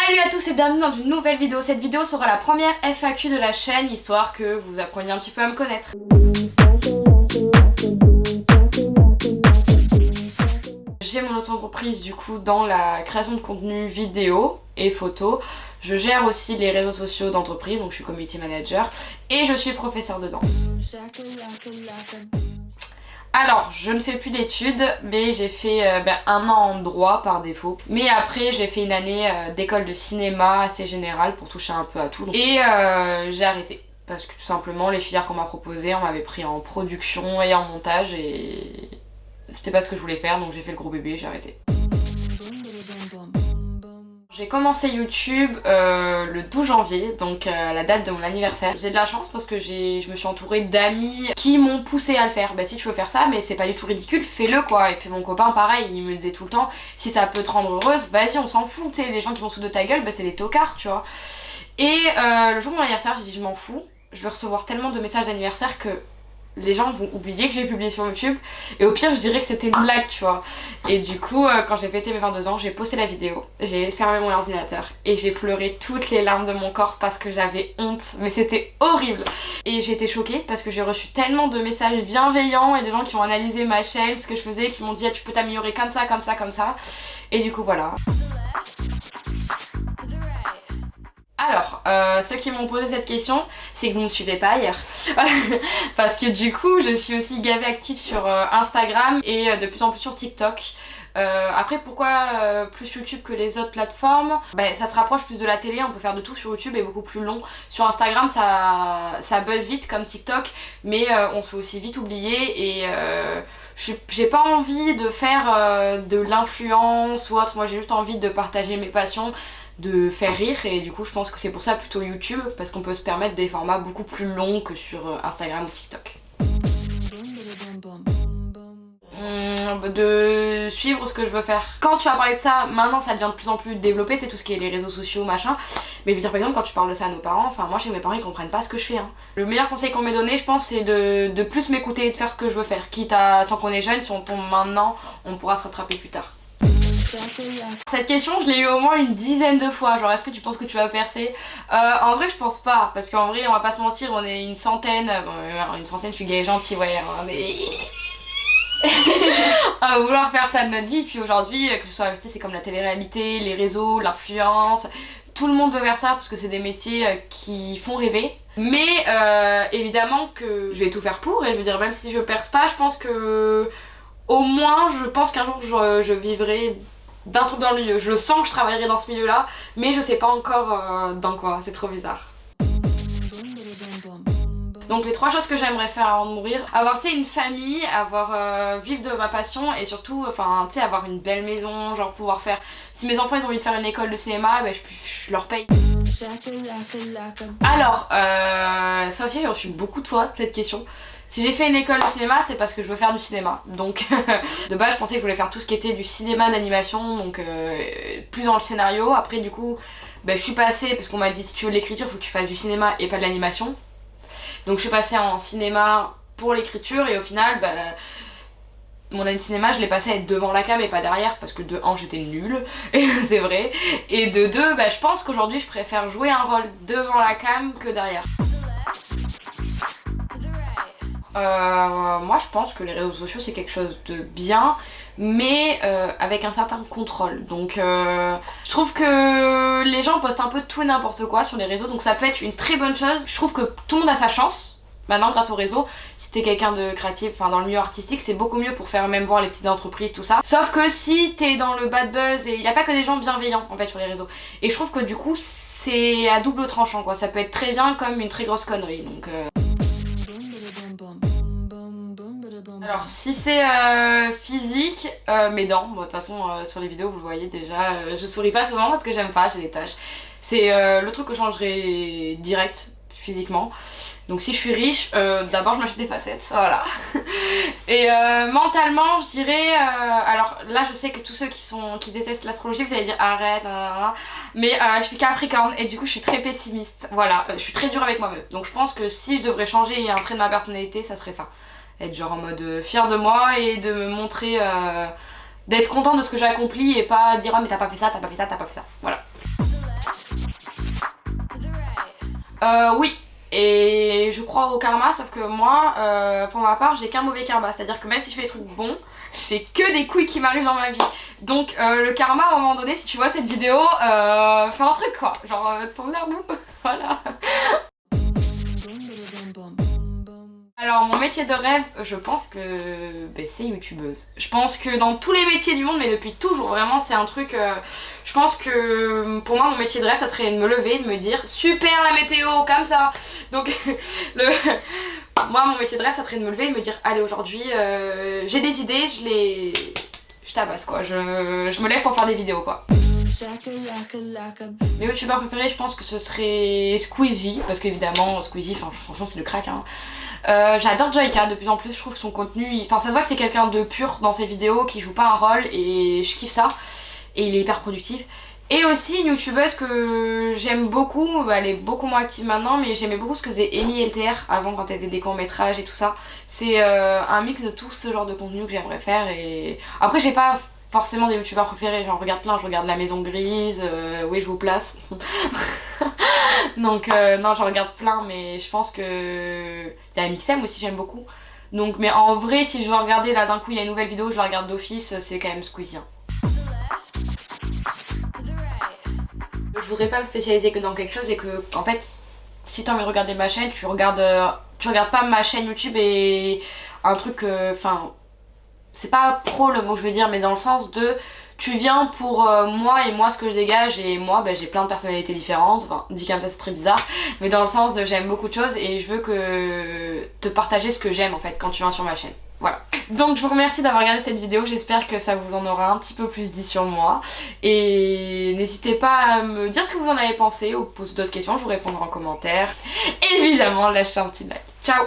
Salut à tous et bienvenue dans une nouvelle vidéo. Cette vidéo sera la première FAQ de la chaîne, histoire que vous appreniez un petit peu à me connaître. J'ai mon auto-entreprise du coup dans la création de contenu vidéo et photo. Je gère aussi les réseaux sociaux d'entreprise, donc je suis community manager et je suis professeur de danse. Alors, je ne fais plus d'études, mais j'ai fait un an en droit par défaut. Mais après, j'ai fait une année d'école de cinéma assez générale pour toucher un peu à tout. Et j'ai arrêté. Parce que tout simplement, les filières qu'on m'a proposées, on m'avait pris en production et en montage et c'était pas ce que je voulais faire, donc j'ai fait le gros bébé et j'ai arrêté. J'ai commencé YouTube le 12 janvier, donc la date de mon anniversaire. J'ai de la chance parce que je me suis entourée d'amis qui m'ont poussé à le faire. Bah si tu veux faire ça, mais c'est pas du tout ridicule, fais-le quoi. Et puis mon copain pareil, il me disait tout le temps, si ça peut te rendre heureuse, vas-y on s'en fout, tu sais, les gens qui vont sous de ta gueule, bah c'est des tocards, tu vois. Et le jour de mon anniversaire, j'ai dit je m'en fous, je vais recevoir tellement de messages d'anniversaire que les gens vont oublier que j'ai publié sur YouTube et au pire je dirais que c'était une blague, tu vois. Et du coup quand j'ai fêté mes 22 ans, j'ai posté la vidéo, j'ai fermé mon ordinateur et j'ai pleuré toutes les larmes de mon corps parce que j'avais honte, mais c'était horrible. Et j'ai été choquée parce que j'ai reçu tellement de messages bienveillants et des gens qui ont analysé ma chaîne, ce que je faisais, qui m'ont dit ah, tu peux t'améliorer comme ça, comme ça, comme ça. Et du coup voilà. Alors, ceux qui m'ont posé cette question, c'est que vous ne me suivez pas ailleurs. Parce que du coup, je suis aussi gavée active sur Instagram et de plus en plus sur TikTok. Après, pourquoi plus YouTube que les autres plateformes? Ça se rapproche plus de la télé, on peut faire de tout sur YouTube et beaucoup plus long. Sur Instagram, ça buzz vite comme TikTok, mais on se fait aussi vite oublier et j'ai pas envie de faire de l'influence ou autre. Moi, j'ai juste envie de partager mes passions, de faire rire et du coup je pense que c'est pour ça plutôt YouTube parce qu'on peut se permettre des formats beaucoup plus longs que sur Instagram ou TikTok. De suivre ce que je veux faire. Quand tu as parlé de ça, maintenant ça devient de plus en plus développé, c'est tout ce qui est les réseaux sociaux machin, mais je veux dire par exemple quand tu parles de ça à nos parents, enfin moi chez mes parents ils comprennent pas ce que je fais hein. Le meilleur conseil qu'on m'ait donné je pense c'est de plus m'écouter et de faire ce que je veux faire, quitte à tant qu'on est jeune, si on tombe maintenant on pourra se rattraper plus tard. Cette question je l'ai eu au moins une dizaine de fois, genre est-ce que tu penses que tu vas percer? En vrai je pense pas, parce qu'en vrai on va pas se mentir, on est une centaine, je suis gay et gentil ouais, mais... à vouloir faire ça de notre vie, puis aujourd'hui que ce soit, tu sais, c'est comme la télé-réalité, les réseaux, l'influence, tout le monde veut faire ça parce que c'est des métiers qui font rêver. Mais évidemment que je vais tout faire pour, et je veux dire même si je perce pas, je pense que au moins je pense qu'un jour je vivrai d'un truc dans le milieu. Je sens que je travaillerai dans ce milieu là, mais je sais pas encore dans quoi, c'est trop bizarre. Donc les 3 choses que j'aimerais faire avant de mourir, avoir tu sais une famille, avoir vivre de ma passion et surtout enfin tu sais avoir une belle maison, genre pouvoir faire, si mes enfants ils ont envie de faire une école de cinéma, je leur paye. Alors ça aussi j'ai reçu beaucoup de fois cette question. Si j'ai fait une école de cinéma, c'est parce que je veux faire du cinéma. Donc de base je pensais que je voulais faire tout ce qui était du cinéma d'animation, donc plus dans le scénario. Après du coup je suis passée, parce qu'on m'a dit si tu veux de l'écriture faut que tu fasses du cinéma et pas de l'animation. Donc je suis passée en cinéma pour l'écriture et au final mon année de cinéma je l'ai passée à être devant la cam et pas derrière parce que de 1 j'étais nulle, et c'est vrai, et de 2 je pense qu'aujourd'hui je préfère jouer un rôle devant la cam que derrière. Moi je pense que les réseaux sociaux c'est quelque chose de bien, mais avec un certain contrôle. Donc je trouve que les gens postent un peu tout et n'importe quoi sur les réseaux, donc ça peut être une très bonne chose. Je trouve que tout le monde a sa chance maintenant grâce au réseau. Si t'es quelqu'un de créatif, enfin dans le milieu artistique, c'est beaucoup mieux pour faire même voir les petites entreprises, tout ça. Sauf que si t'es dans le bad buzz, et il n'y a pas que des gens bienveillants en fait sur les réseaux. Et je trouve que du coup c'est à double tranchant quoi, ça peut être très bien comme une très grosse connerie. Donc alors si c'est physique, mes dents, moi de toute façon sur les vidéos vous le voyez déjà, je souris pas souvent parce que j'aime pas, j'ai des taches. C'est le truc que je changerai direct physiquement. Donc si je suis riche, d'abord je m'achète des facettes, voilà. Et mentalement je dirais, alors là je sais que tous ceux qui détestent l'astrologie vous allez dire arrête, mais je suis capricorne et du coup je suis très pessimiste, voilà, je suis très dure avec moi-même. Donc je pense que si je devrais changer un trait de ma personnalité, ça serait ça. Être genre en mode fière de moi et de me montrer, d'être content de ce que j'accomplis et pas dire oh mais t'as pas fait ça, t'as pas fait ça, t'as pas fait ça, voilà. Oui. Et je crois au karma, sauf que moi, pour ma part, j'ai qu'un mauvais karma. C'est-à-dire que même si je fais des trucs bons, j'ai que des couilles qui m'arrivent dans ma vie. Donc le karma, à un moment donné, si tu vois cette vidéo, fais un truc quoi. Genre, tourne l'air nous. Voilà. Alors mon métier de rêve, je pense que c'est youtubeuse. Je pense que dans tous les métiers du monde, mais depuis toujours, vraiment c'est un truc... je pense que pour moi mon métier de rêve ça serait de me lever, de me dire super la météo, comme ça. Donc moi mon métier de rêve ça serait de me lever et de me dire allez aujourd'hui j'ai des idées, je tabasse quoi, je me lève pour faire des vidéos quoi. Mes youtubeurs préférés je pense que ce serait Squeezie, parce qu'évidemment Squeezie, franchement c'est le crack hein. J'adore Joyka de plus en plus, je trouve que son contenu, ça se voit que c'est quelqu'un de pur dans ses vidéos, qui joue pas un rôle et je kiffe ça. Et il est hyper productif. Et aussi une youtubeuse que j'aime beaucoup, elle est beaucoup moins active maintenant, mais j'aimais beaucoup ce que faisait Amy LTR avant quand elle faisait des courts-métrages et tout ça. C'est un mix de tout ce genre de contenu que j'aimerais faire et... Après j'ai pas forcément des youtubeurs préférés, j'en regarde plein, je regarde La Maison Grise, oui je vous place. Donc non j'en regarde plein mais je pense que... Il y a Mixem aussi j'aime beaucoup. Donc mais en vrai si je dois regarder là d'un coup il y a une nouvelle vidéo, je la regarde d'office, c'est quand même Squeezie. Je voudrais pas me spécialiser que dans quelque chose et que en fait si t'as envie de regarder ma chaîne tu regardes pas ma chaîne YouTube et un truc c'est pas pro le mot que je veux dire mais dans le sens de tu viens pour moi et moi ce que je dégage et moi j'ai plein de personnalités différentes, dit comme ça c'est très bizarre mais dans le sens de j'aime beaucoup de choses et je veux que te partager ce que j'aime en fait quand tu viens sur ma chaîne. Voilà. Donc je vous remercie d'avoir regardé cette vidéo, j'espère que ça vous en aura un petit peu plus dit sur moi. Et n'hésitez pas à me dire ce que vous en avez pensé ou poser d'autres questions, je vous répondrai en commentaire. Et évidemment, lâchez un petit like. Ciao!